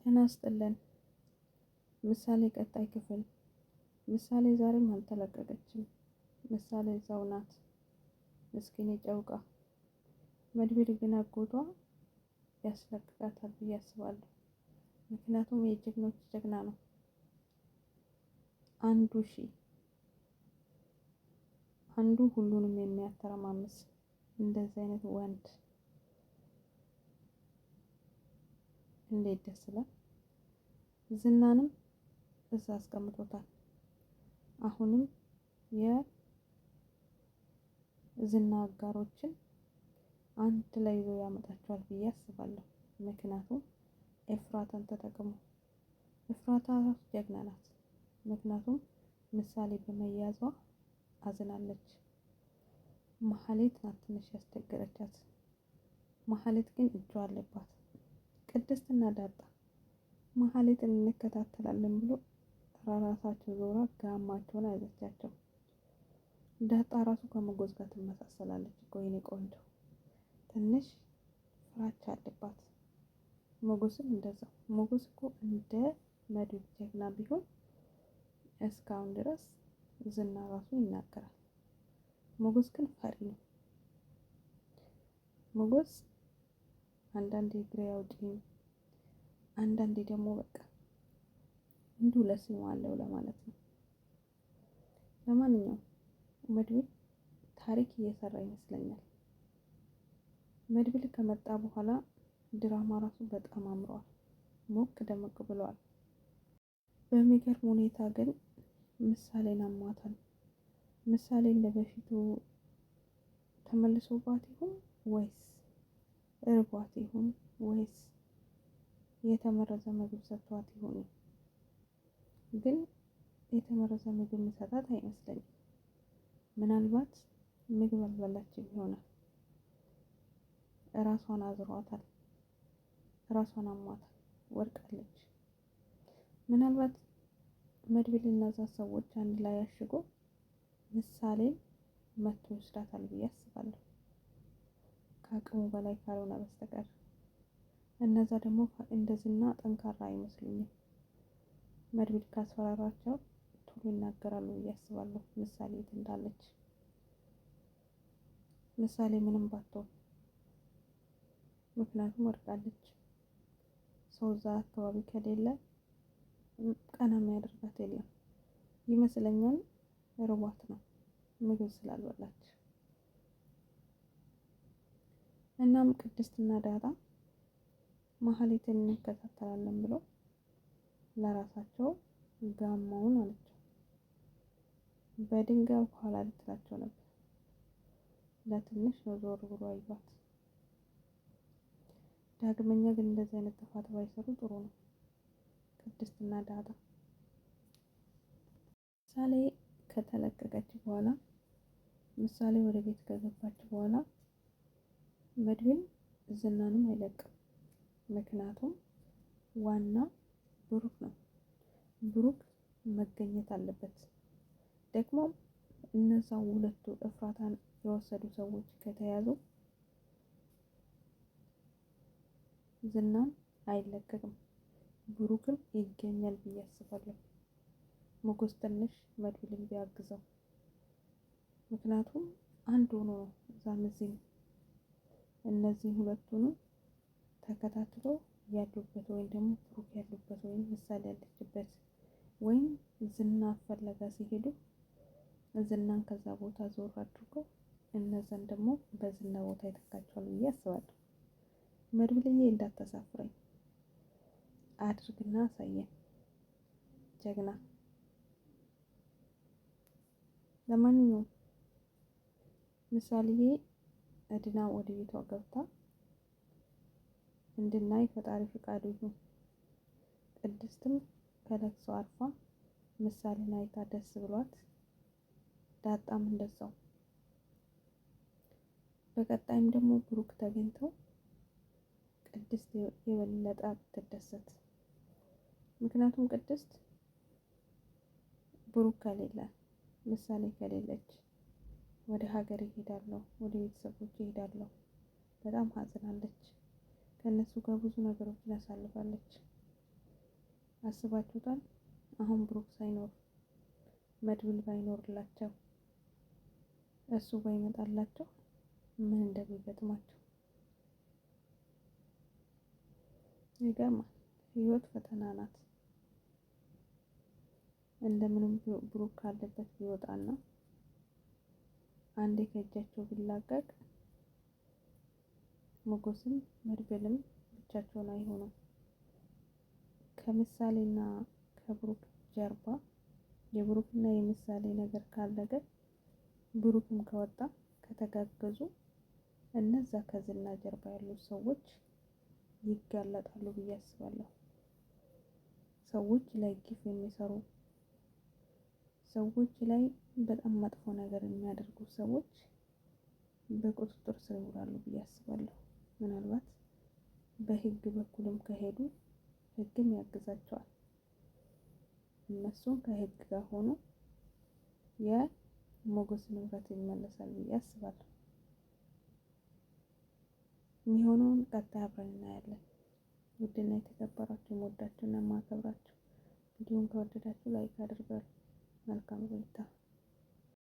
ጤና ይስጥልን። ምሳሌ ቀጣይ ክፍል። ምሳሌ ዛሬም አልተለቀቀችም። ምሳሌ እዛው ናት። ምስኪን ጨውቃ። መድብል ግን አጎቷ ያስለቅቃታል ብዬ አስባለሁ። ምክንያቱም የጀግኖች ጀግና ነው። አንዱ ሁሉንም የሚያተረማምስ እንደዚህ አይነት ወንድ እንዴት ደስ ይላል። ዝናንም እዛ አስቀምጦታል። አሁንም የዝና አጋሮችን አንድ ላይ ይዞ ያመጣቸዋል ብዬ አስባለሁ። ምክንያቱም ኤፍራታን ተጠቅሞ ኤፍራታ ጀግና ናት። ምክንያቱም ምሳሌ በመያዟ አዝናለች። መሀሌት ናት ትንሽ ያስቸገረቻት። መሀሌት ግን እጇ አለባት። ቅድስትና ዳጣ መሀሌትን እንከታተላለን ብሎ ራሳቸው ዞራ ጋማቸውን ያዘቻቸው። ዳጣ ራሱ ከሞገስ ጋር ትመሳሰላለች እኮ የኔ ቆንጆ። ትንሽ ፍራቻ አለባት። ሞገስም እንደዛው። ሞገስ እኮ እንደ መድብል ጀግና ቢሆን እስካሁን ድረስ ዝና ራሱ ይናገራል። ሞገስ ግን ፈሪ ነው። ሞገስ አንዳንዴ ግራ ያውጪኝ፣ አንዳንዴ ደግሞ በቃ እንዲሁ ለስሙ አለው ለማለት ነው። ለማንኛውም መድብል ታሪክ እየሰራ ይመስለኛል። መድብል ከመጣ በኋላ ድራማ ራሱ በጣም አምሯል። ሞቅ ደመቅ ብለዋል። በሚገርም ሁኔታ ግን ምሳሌን አሟታል። ምሳሌ እንደበፊቱ ተመልሶባት ይሁን ወይስ እርቧት ይሁን ወይስ የተመረዘ ምግብ ሰጥቷት ይሁን? ግን የተመረዘ ምግብ የሚሰጣት አይመስለኝም። ምናልባት ምግብ አልበላችም ይሆናል። ራሷን አዝሯታል። ራሷን አሟታል። ወድቃለች። ምናልባት መድብል እና እዛ ሰዎች አንድ ላይ አሽጎ ምሳሌን መቶ ይወስዳታል ብዬ አስባለሁ። ከአቅሙ በላይ ካልሆነ በስተቀር። እነዛ ደግሞ እንደዚህና ጠንካራ አይመስሉኝም። መድብል ካስፈራራቸው ቶሎ ይናገራሉ ብዬ አስባለሁ። ምሳሌ የት እንዳለች። ምሳሌ ምንም ባትሆን፣ ምክንያቱም ወድቃለች። ሰው እዛ አካባቢ ከሌለ ቀና የሚያደርጋት የለም ይመስለኛል። ርቧት ነው ምግብ ስላልበላች። እናም ቅድስትና ዳጣ መሀሌትን እንከታተላለን ብሎ ለራሳቸው ጋማውን አለችው። በድንጋይ በኋላ ልትላቸው ነበር። ለትንሽ ነው ዞር ብሎ አይቷት። ዳግመኛ ግን እንደዚህ አይነት ጥፋት ባይሰሩ ጥሩ ነው። ቅድስትና ዳጣ ምሳሌ ከተለቀቀች በኋላ ምሳሌ ወደ ቤት ከገባች በኋላ መድብል ዝናንም አይለቅም። ምክንያቱም ዋና ብሩክ ነው። ብሩክ መገኘት አለበት። ደግሞ እነዛ ሁለቱ ኤፍራታን የወሰዱ ሰዎች ከተያዙ ዝናም አይለቀቅም። ብሩክም ይገኛል ብዬ አስባለሁ። ሞገስ ትንሽ መድብልን ቢያግዘው። ምክንያቱም አንድ ሆኖ ነው እዛም እዚህም እነዚህ ሁለቱንም ተከታትሎ ያሉበት ወይም ደግሞ ብሩክ ያሉበት ወይም ምሳሌ ያለችበት ወይም ዝና ፈለጋ ሲሄዱ ዝናን ከዛ ቦታ ዞር አድርጎ እነዛን ደግሞ በዝና ቦታ ይተካቸዋል ብዬ አስባለሁ። መድብልዬ እንዳታሳፍረኝ አድርግና አሳየን ጀግና። ለማንኛውም ምሳሌዬ እድና ወደ ቤቷ ገብታ እንድናይ ፈጣሪ ፍቃዱ ይሁን። ቅድስትም ከለቅሶ አርፋ ምሳሌን አይታ ደስ ብሏት፣ ዳጣም እንደዛው። በቀጣይም ደግሞ ብሩክ ተገኝተው ቅድስት የበለጠ ብትደሰት። ምክንያቱም ቅድስት ብሩክ ከሌለ ምሳሌ ከሌለች ወደ ሀገር ይሄዳለሁ፣ ወደ ቤተሰቦች ይሄዳለሁ፣ በጣም ሀዝናለች። ከእነሱ ጋር ብዙ ነገሮችን ያሳልፋለች። አስባችሁታል? አሁን ብሩክ ሳይኖር መድብል ባይኖርላቸው እሱ ባይመጣላቸው ምን እንደሚገጥማቸው ይገርማል። ህይወት ፈተና ናት። እንደምንም ብሩክ ካለበት ቢወጣና አንዴ ከእጃቸው ቢላቀቅ ሞገስም መድብልም ብቻቸውን አይሆኑም። ከምሳሌና ከብሩክ ጀርባ የብሩክና የምሳሌ ነገር ካለገ ብሩክም ከወጣ ከተጋገዙ እነዛ ከዝና ጀርባ ያሉ ሰዎች ይጋለጣሉ ብዬ አስባለሁ። ሰዎች ላይ ግፍ የሚሰሩ ሰዎች ላይ በጣም መጥፎ ነገር የሚያደርጉ ሰዎች በቁጥጥር ስር ይውላሉ ብዬ አስባለሁ። ምናልባት በህግ በኩልም ከሄዱ ህግም ያግዛቸዋል። እነሱም ከህግ ጋር ሆኖ የሞገስ ንብረት ይመለሳል ብዬ አስባለሁ። የሚሆነውን ቀጣይ አብረን እናያለን። ውድና የተከበራችሁ የምወዳችሁና የማከብራችሁ እንዲሁም ከወደዳችሁ ላይክ አድርጋችሁ መልካም ቆይታ